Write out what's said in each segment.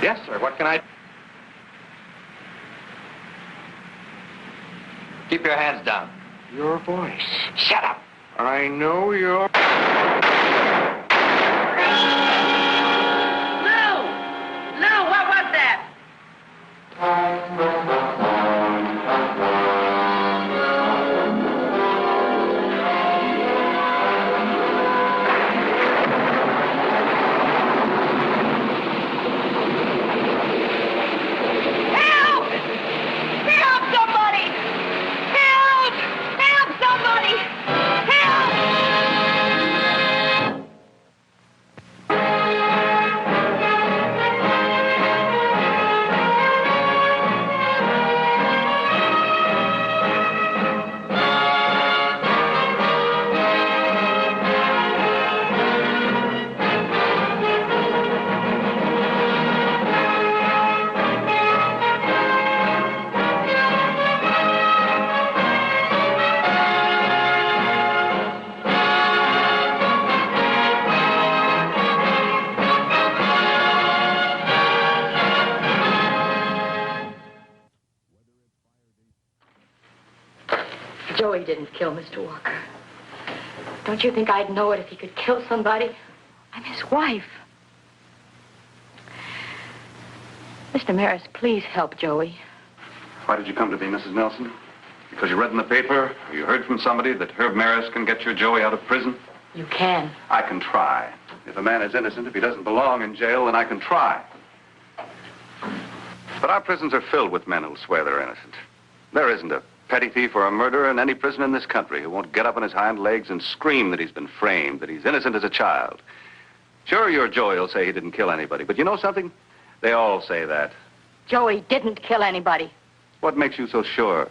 Yes, sir. What can I... Keep your hands down. Your voice. Shut up. I know your... Lou! Lou, what was that? Joey didn't kill Mr. Walker. Don't you think I'd know it if he could kill somebody? I'm his wife. Mr. Maris, please help Joey. Why did you come to me, Mrs. Nelson? Because you read in the paper, or you heard from somebody that Herb Maris can get your Joey out of prison? You can. I can try. If a man is innocent, if he doesn't belong in jail, then I can try. But our prisons are filled with men who'll swear they're innocent. There isn't a petty thief or a murderer in any prison in this country who won't get up on his hind legs and scream that he's been framed, that he's innocent as a child. Sure, your Joey will say he didn't kill anybody, but you know something? They all say that. Joey didn't kill anybody. What makes you so sure?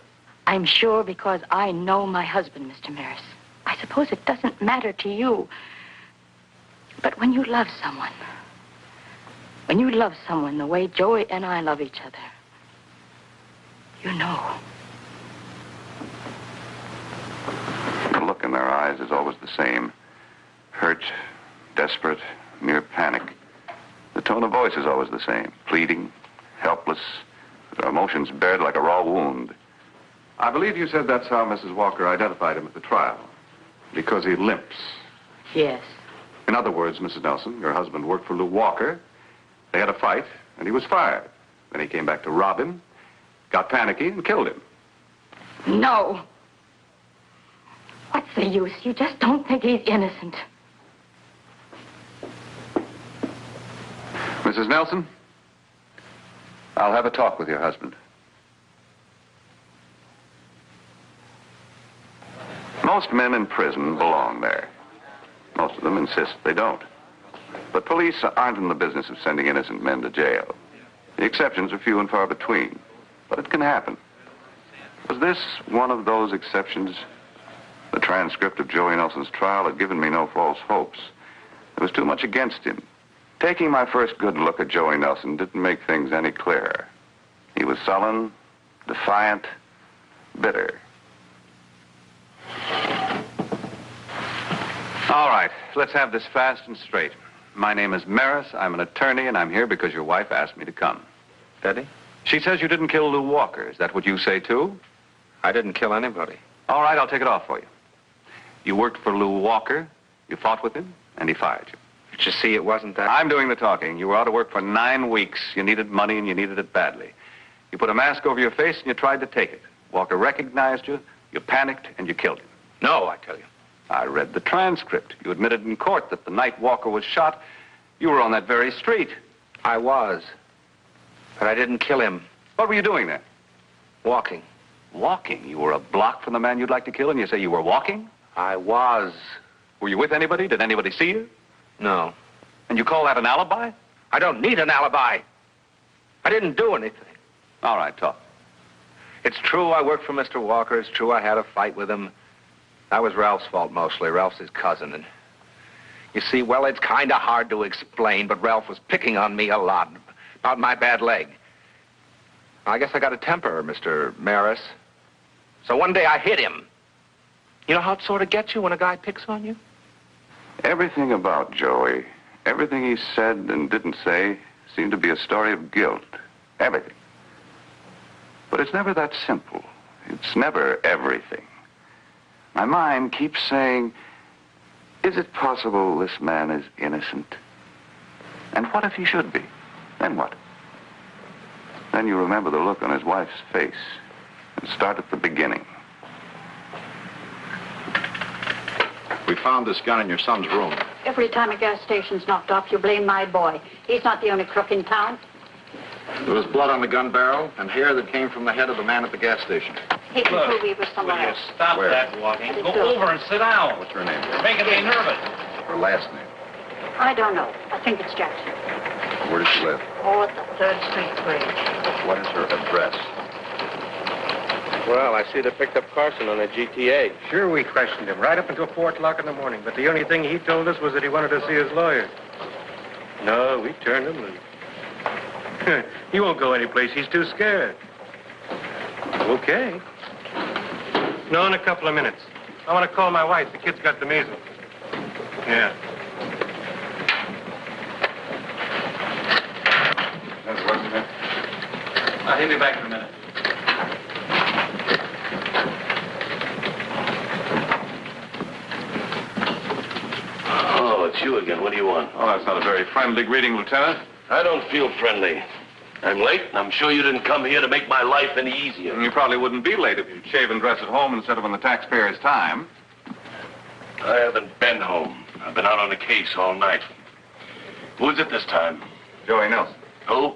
I'm sure because I know my husband, Mr. Maris. I suppose it doesn't matter to you. But when you love someone the way Joey and I love each other, you know. The look in their eyes is always the same. Hurt, desperate, mere panic. The tone of voice is always the same. Pleading, helpless, their emotions bared like a raw wound. I believe you said that's how Mrs. Walker identified him at the trial. Because he limps. Yes. In other words, Mrs. Nelson, your husband worked for Lou Walker. They had a fight, and he was fired. Then he came back to rob him, got panicky, and killed him. No. What's the use? You just don't think he's innocent. Mrs. Nelson, I'll have a talk with your husband. Most men in prison belong there. Most of them insist they don't. But police aren't in the business of sending innocent men to jail. The exceptions are few and far between, but it can happen. Was this one of those exceptions? The transcript of Joey Nelson's trial had given me no false hopes. There was too much against him. Taking my first good look at Joey Nelson didn't make things any clearer. He was sullen, defiant, bitter. All right, let's have this fast and straight. My name is Maris. I'm an attorney, and I'm here because your wife asked me to come. Betty? She says you didn't kill Lou Walker. Is that what you say, too? I didn't kill anybody. All right, I'll take it off for you. You worked for Lou Walker, you fought with him, and he fired you. But you see, it wasn't that... I'm doing the talking. You were out of work for 9 weeks. You needed money, and you needed it badly. You put a mask over your face, and you tried to take it. Walker recognized you, you panicked, and you killed him. No, I tell you. I read the transcript. You admitted in court that the night Walker was shot, you were on that very street. I was. But I didn't kill him. What were you doing then? Walking. Walking? You were a block from the man you'd like to kill, and you say you were walking? I was. Were you with anybody? Did anybody see you? No. And you call that an alibi? I don't need an alibi. I didn't do anything. All right, talk. It's true I worked for Mr. Walker. It's true I had a fight with him. That was Ralph's fault mostly. Ralph's his cousin. And you see, well, it's kind of hard to explain, but Ralph was picking on me a lot about my bad leg. I guess I got a temper, Mr. Maris. So one day I hit him. You know how it sort of gets you when a guy picks on you? Everything about Joey, everything he said and didn't say, seem to be a story of guilt. Everything. But it's never that simple. It's never everything. My mind keeps saying, is it possible this man is innocent? And what if he should be? Then what? Then you remember the look on his wife's face and start at the beginning. We found this gun in your son's room. Every time a gas station's knocked off, you blame my boy. He's not the only crook in town. There was blood on the gun barrel and hair that came from the head of the man at the gas station. He can prove he was somewhere else. Stop Where? that walking. Let Go it go. over and sit down. What's her name? You're making me nervous. Her last name. I don't know. I think it's Jackson. Where does she live? Oh, at the 3rd Street Bridge. What is her address? Well, I see they picked up Carson on a GTA. Sure, we questioned him right up until 4 o'clock in the morning, but the only thing he told us was that he wanted to see his lawyer. No, we turned him loose. He won't go anyplace. He's too scared. Okay. No, in a couple of minutes. I want to call my wife. The kid's got the measles. Yeah. That's Weston there? He'll be back in a minute. Oh, it's you again. What do you want? Oh, that's not a very friendly greeting, Lieutenant. I don't feel friendly. I'm late, and I'm sure you didn't come here to make my life any easier. You probably wouldn't be late if you'd shave and dress at home instead of on the taxpayer's time. I haven't been home. I've been out on a case all night. Who is it this time? Joey Nelson. Who?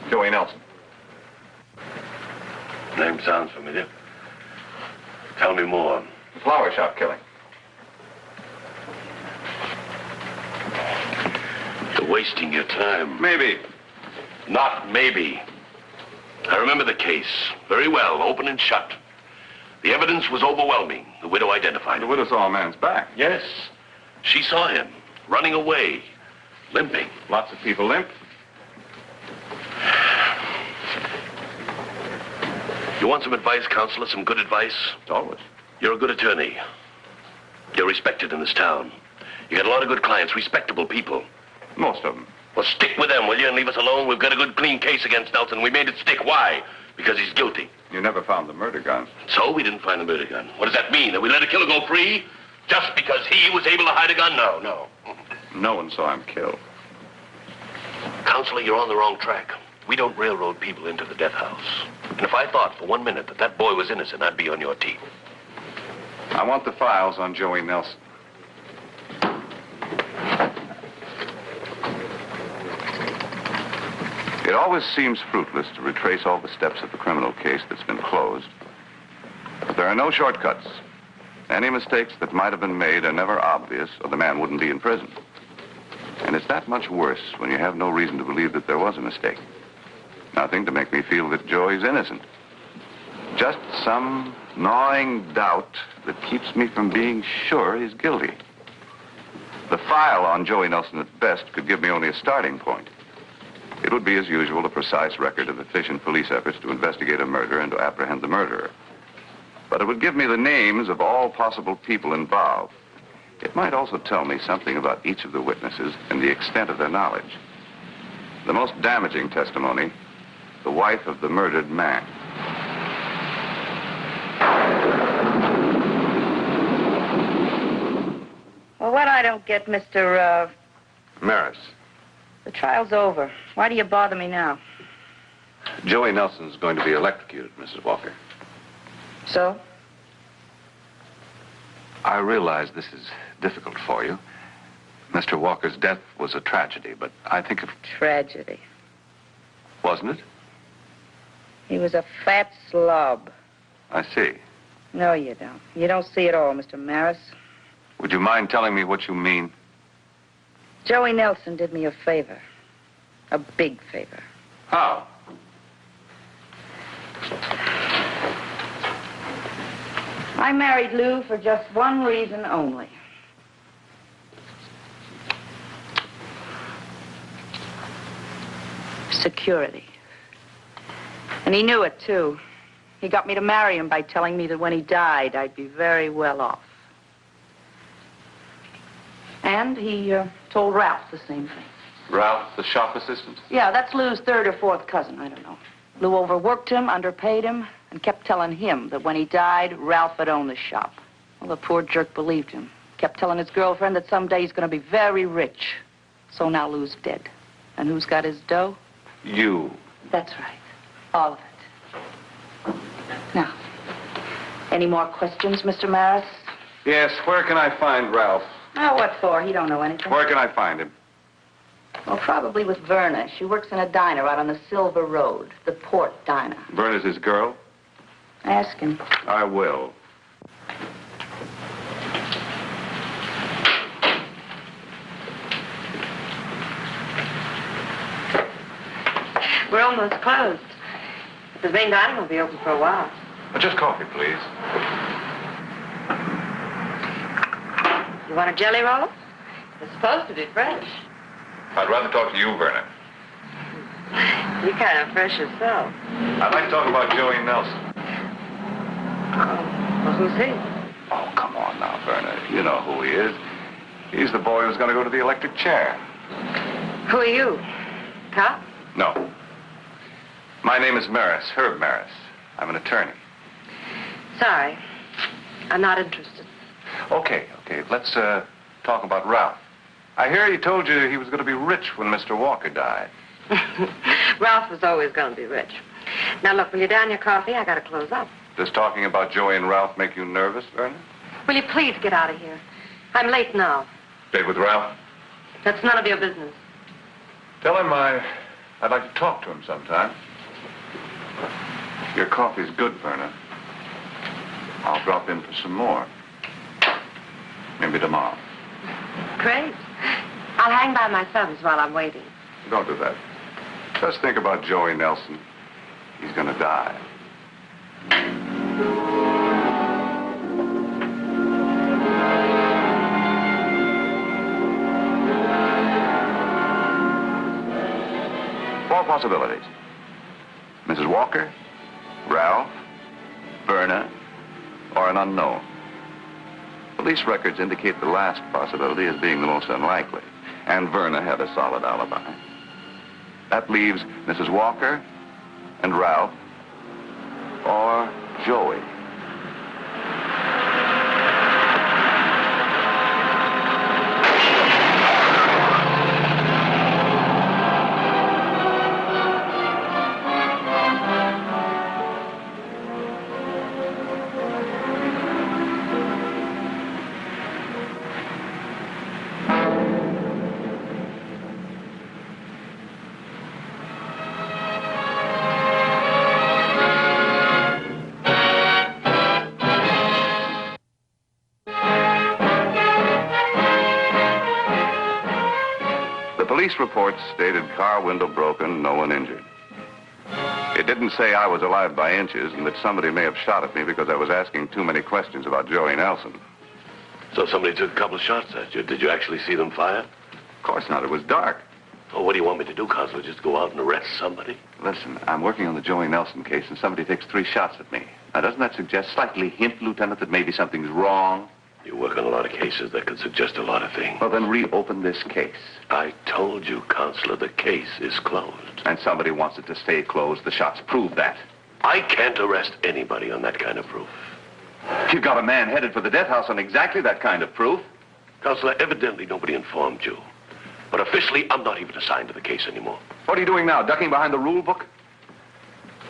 Joey Nelson. Name sounds familiar. Tell me more. The flower shop killing. You're wasting your time. Maybe. Not maybe. I remember the case very well, open and shut. The evidence was overwhelming. The widow identified The him. widow saw a man's back. Yes. She saw him running away, limping. Lots of people limp. You want some advice, counselor? Some good advice? Always. You're a good attorney. You're respected in this town. You got a lot of good clients, respectable people. Most of them. Well, stick with them, will you, and leave us alone? We've got a good, clean case against Nelson. We made it stick. Why? Because he's guilty. You never found the murder gun. So we didn't find the murder gun. What does that mean? That we let a killer go free? Just because he was able to hide a gun? No, no. No one saw him killed. Counselor, you're on the wrong track. We don't railroad people into the death house. And if I thought for 1 minute that that boy was innocent, I'd be on your team. I want the files on Joey Nelson. It always seems fruitless to retrace all the steps of the criminal case that's been closed. But there are no shortcuts. Any mistakes that might have been made are never obvious, or the man wouldn't be in prison. And it's that much worse when you have no reason to believe that there was a mistake. Nothing to make me feel that Joey's innocent. Just some gnawing doubt that keeps me from being sure he's guilty. The file on Joey Nelson at best could give me only a starting point. It would be, as usual, a precise record of efficient police efforts to investigate a murder and to apprehend the murderer. But it would give me the names of all possible people involved. It might also tell me something about each of the witnesses and the extent of their knowledge. The most damaging testimony, the wife of the murdered man. Well, what I don't get, Mr. Maris. The trial's over. Why do you bother me now? Joey Nelson's going to be electrocuted, Mrs. Walker. So? I realize this is difficult for you. Mr. Walker's death was a tragedy, but I think Tragedy. wasn't it? He was a fat slob. I see. No, you don't. You don't see it all, Mr. Maris. Would you mind telling me what you mean? Joey Nelson did me a favor. A big favor. How? I married Lou for just one reason only. Security. And he knew it, too. He got me to marry him by telling me that when he died, I'd be very well off. And he told Ralph the same thing. Ralph, the shop assistant? Yeah, that's Lou's third or fourth cousin. I don't know. Lou overworked him, underpaid him, and kept telling him that when he died, Ralph had owned the shop. Well, the poor jerk believed him. Kept telling his girlfriend that someday he's going to be very rich. So now Lou's dead. And who's got his dough? You. That's right. All of it. Now, any more questions, Mr. Maris? Yes, where can I find Ralph? Oh, what for? He don't know anything. Where can I find him? Well, probably with Verna. She works in a diner out on the Silver Road, the Port Diner. Verna's his girl? Ask him. I will. We're almost closed. The main dining will be open for a while. Just coffee, please. You want a jelly roll? It's supposed to be fresh. I'd rather talk to you, Verna. You're kind of fresh yourself. I'd like to talk about Joey Nelson. Well, who's he? Oh, come on now, Verna. You know who he is. He's the boy who's going to go to the electric chair. Who are you? Cop? No. My name is Maris, Herb Maris. I'm an attorney. Sorry. I'm not interested. Okay. Let's talk about Ralph. I hear he told you he was going to be rich when Mr. Walker died. Ralph was always going to be rich. Now, look, will you down your coffee? I got to close up. Does talking about Joey and Ralph make you nervous, Verna? Will you please get out of here? I'm late now. Stay with Ralph? That's none of your business. Tell him I'd like to talk to him sometime. Your coffee's good, Verna. I'll drop in for some more. Maybe tomorrow. Great. I'll hang by my thumbs while I'm waiting. Don't do that. Just think about Joey Nelson. He's gonna die. Four possibilities. Mrs. Walker, Ralph, Verna, or an unknown. Police records indicate the last possibility as being the most unlikely, and Verna had a solid alibi. That leaves Mrs. Walker and Ralph, or Joey. Police reports stated car window broken, no one injured. It didn't say I was alive by inches and that somebody may have shot at me because I was asking too many questions about Joey Nelson. So somebody took a couple of shots at you. Did you actually see them fire? Of course not. It was dark. Oh, what do you want me to do, Constable? Just go out and arrest somebody? Listen, I'm working on the Joey Nelson case and somebody takes 3 shots at me. Now, doesn't that suggest, slightly hint, Lieutenant, that maybe something's wrong? You work on a lot of cases that could suggest a lot of things. Well, then reopen this case. I told you, Counselor, the case is closed. And somebody wants it to stay closed. The shots prove that. I can't arrest anybody on that kind of proof. You've got a man headed for the death house on exactly that kind of proof. Counselor, evidently nobody informed you. But officially, I'm not even assigned to the case anymore. What are you doing now, ducking behind the rule book?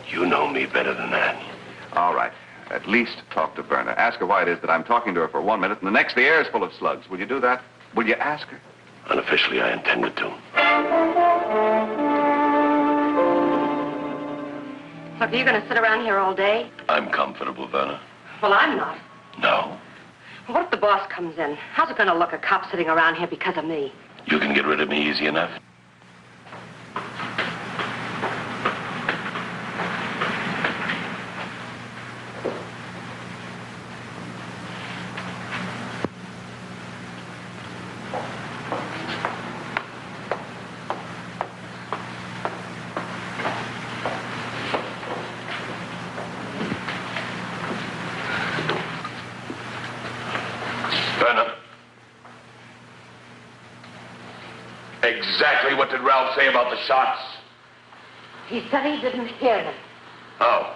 You know me better than that. All right. At least talk to Verna. Ask her why it is that I'm talking to her for 1 minute and the next the air is full of slugs. Will you do that? Will you ask her? Unofficially, I intended to. Look, are you going to sit around here all day? I'm comfortable, Verna. Well, I'm not. No. What if the boss comes in? How's it going to look, a cop sitting around here because of me? You can get rid of me easy enough. Exactly what did Ralph say about the shots? He said he didn't hear them. Oh.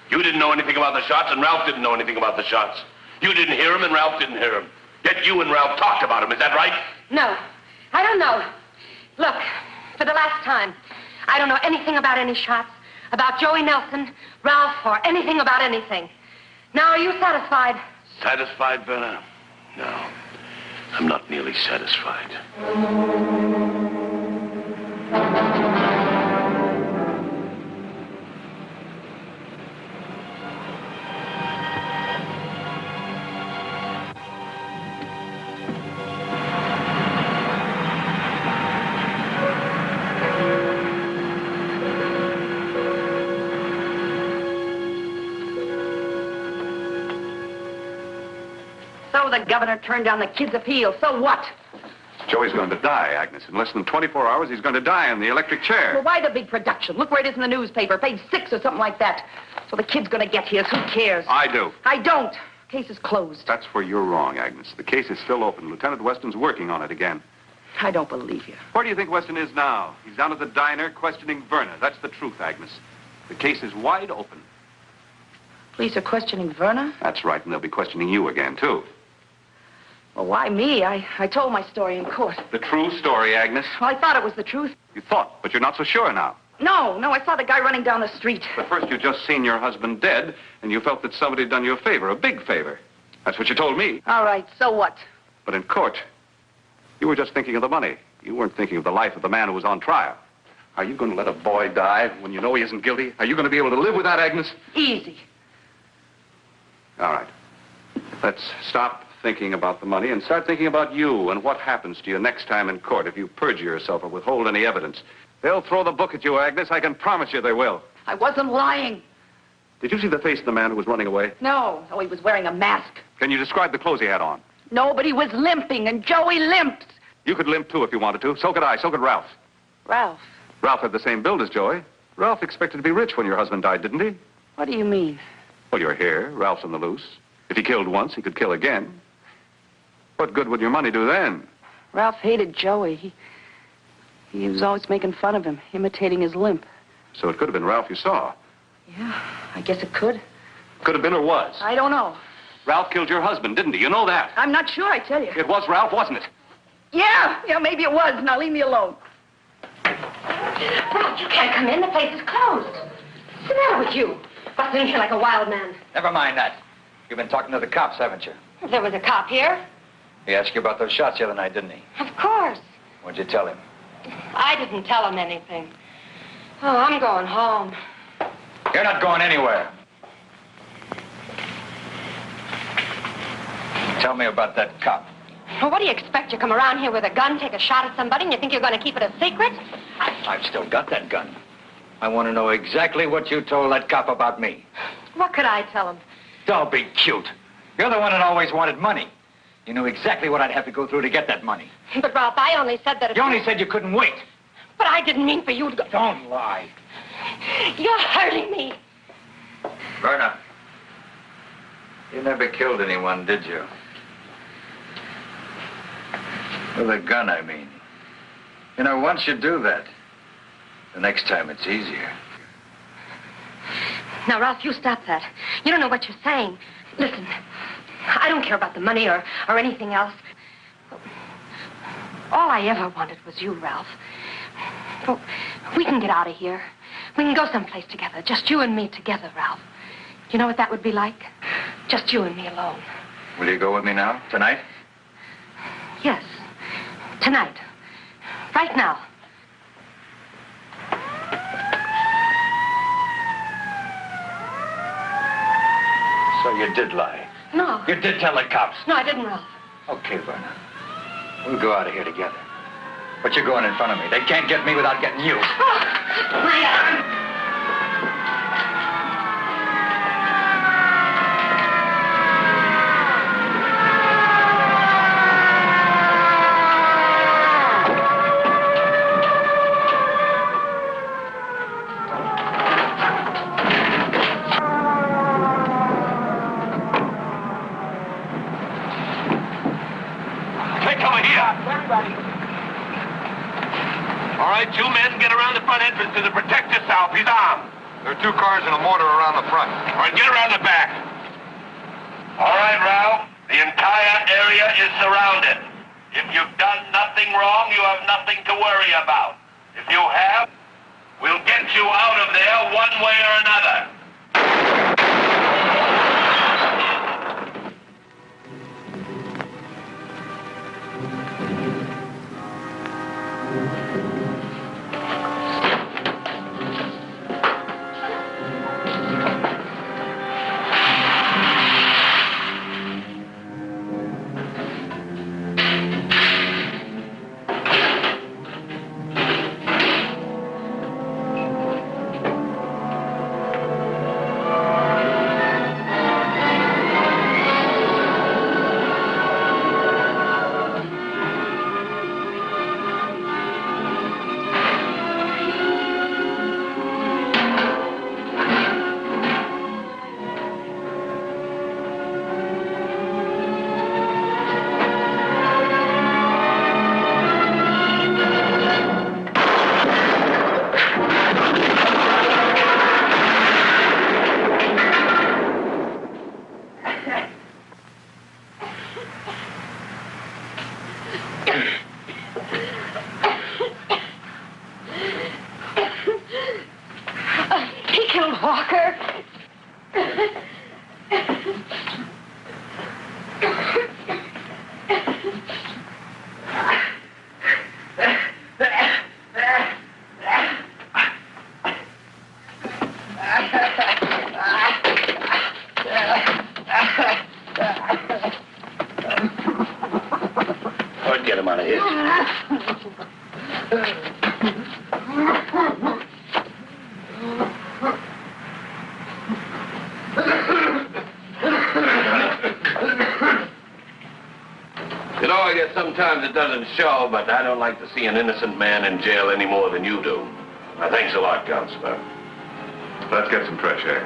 You didn't know anything about the shots, and Ralph didn't know anything about the shots. You didn't hear him, and Ralph didn't hear him. Yet you and Ralph talked about him, is that right? No, I don't know. Look, for the last time, I don't know anything about any shots, about Joey Nelson, Ralph, or anything about anything. Now, are you satisfied? Satisfied, Verna? No. I'm not nearly satisfied. So the governor turned down the kid's appeal. So what? Joey's going to die, Agnes. In less than 24 hours, he's going to die in the electric chair. Well, why the big production? Look where it is in the newspaper, page 6 or something like that. So the kid's going to get his. Who cares? I do. I don't. Case is closed. That's where you're wrong, Agnes. The case is still open. Lieutenant Weston's working on it again. I don't believe you. Where do you think Weston is now? He's down at the diner questioning Verna. That's the truth, Agnes. The case is wide open. Police are questioning Verna? That's right, and they'll be questioning you again, too. Well, why me? I told my story in court. The true story, Agnes. Well, I thought it was the truth. You thought, but you're not so sure now. No, I saw the guy running down the street. But first, you just seen your husband dead, and you felt that somebody had done you a favor, a big favor. That's what you told me. All right, so what? But in court, you were just thinking of the money. You weren't thinking of the life of the man who was on trial. Are you going to let a boy die when you know he isn't guilty? Are you going to be able to live with that, Agnes? Easy. All right. Let's stop thinking about the money and start thinking about you and what happens to you next time in court if you perjure yourself or withhold any evidence. They'll throw the book at you, Agnes. I can promise you they will. I wasn't lying. Did you see the face of the man who was running away? No. Oh, he was wearing a mask. Can you describe the clothes he had on? No, but he was limping, and Joey limped. You could limp, too, if you wanted to. So could I. So could Ralph. Ralph? Ralph had the same build as Joey. Ralph expected to be rich when your husband died, didn't he? What do you mean? Well, you're here. Ralph's on the loose. If he killed once, he could kill again. What good would your money do then? Ralph hated Joey. He was always making fun of him, imitating his limp. So it could have been Ralph you saw. Yeah, I guess it could. Could have been or was. I don't know. Ralph killed your husband, didn't he? You know that. I'm not sure, I tell you. It was Ralph, wasn't it? Yeah, maybe it was. Now leave me alone. Ralph, you can't come in. The place is closed. What's the matter with you? Busting in here like a wild man. Never mind that. You've been talking to the cops, haven't you? There was a cop here. He asked you about those shots the other night, didn't he? Of course. What'd you tell him? I didn't tell him anything. Oh, I'm going home. You're not going anywhere. Tell me about that cop. Well, what do you expect? You come around here with a gun, take a shot at somebody, and you think you're going to keep it a secret? I've still got that gun. I want to know exactly what you told that cop about me. What could I tell him? Don't be cute. You're the one that always wanted money. You knew exactly what I'd have to go through to get that money. But, Ralph, I only said that... You only said you couldn't wait. But I didn't mean for you to go... Don't lie. You're hurting me. Verna, you never killed anyone, did you? With a gun, I mean. You know, once you do that, the next time it's easier. Now, Ralph, you stop that. You don't know what you're saying. Listen, I don't care about the money or anything else. All I ever wanted was you, Ralph. Well, we can get out of here. We can go someplace together. Just you and me together, Ralph. Do you know what that would be like? Just you and me alone. Will you go with me now? Tonight? Yes. Tonight. Right now. So you did lie. No. You did tell the cops. No, I didn't, Ralph. Okay, Verna. We'll go out of here together. But you're going in front of me. They can't get me without getting you. Oh, my arm. All right, you men, get around the front entrances and protect yourself. He's armed. There are 2 cars and a mortar around the front. All right, get around the back. All right, Ralph. The entire area is surrounded. If you've done nothing wrong, you have nothing to worry about. If you have, we'll get you out of there one way or another. Get him out of here. You know, I guess sometimes it doesn't show, but I don't like to see an innocent man in jail any more than you do. Thanks a lot, Counselor. Let's get some fresh air.